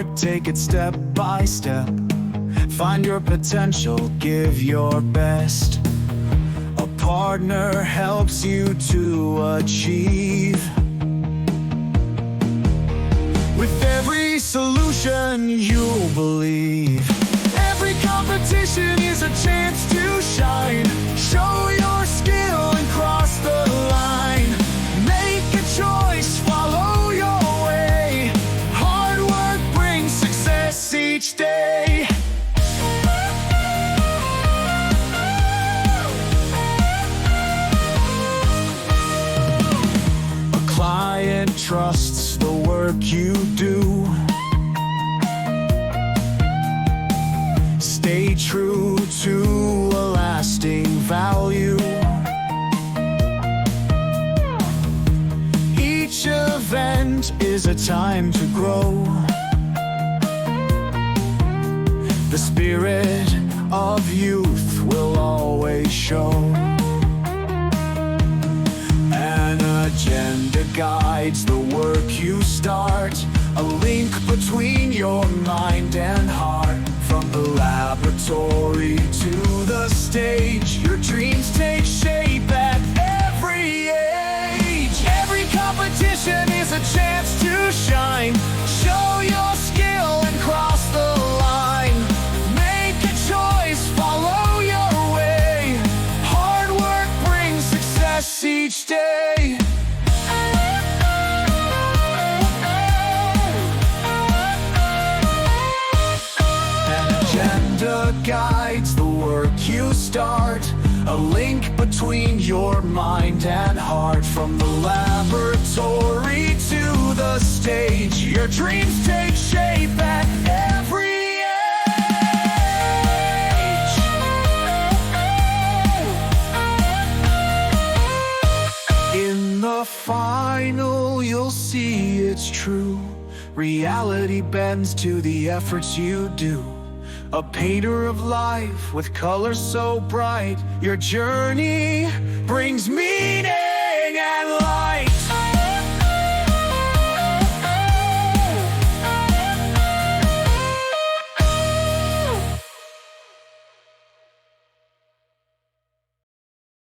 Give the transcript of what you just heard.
heart, take it step by step. Find your potential, give your best. A partner helps you to achieve. With every solution you'll believe. Every competition is a chance to shine. Show your skill and cross the line. Make a choice, follow your way. Hard work brings success each day. A client trusts the work you do. Stay true to a lasting value. Each event is a time to grow. The spirit of youth will always show. An agenda guides the work you start. A link between your mind and heart. From the laboratory to the stage, your dreams take shape at every age. Every competition is a chance to shine. Show your skill and cross the line. Make a choice, follow your way. Hard work brings success each day. Guides the work you start. A link between your mind and heart. From the laboratory to the stage, your dreams take shape at every age. In the final, you'll see it's true. Reality bends to the efforts you do. A painter of life with colors so bright. Your journey brings meaning and light.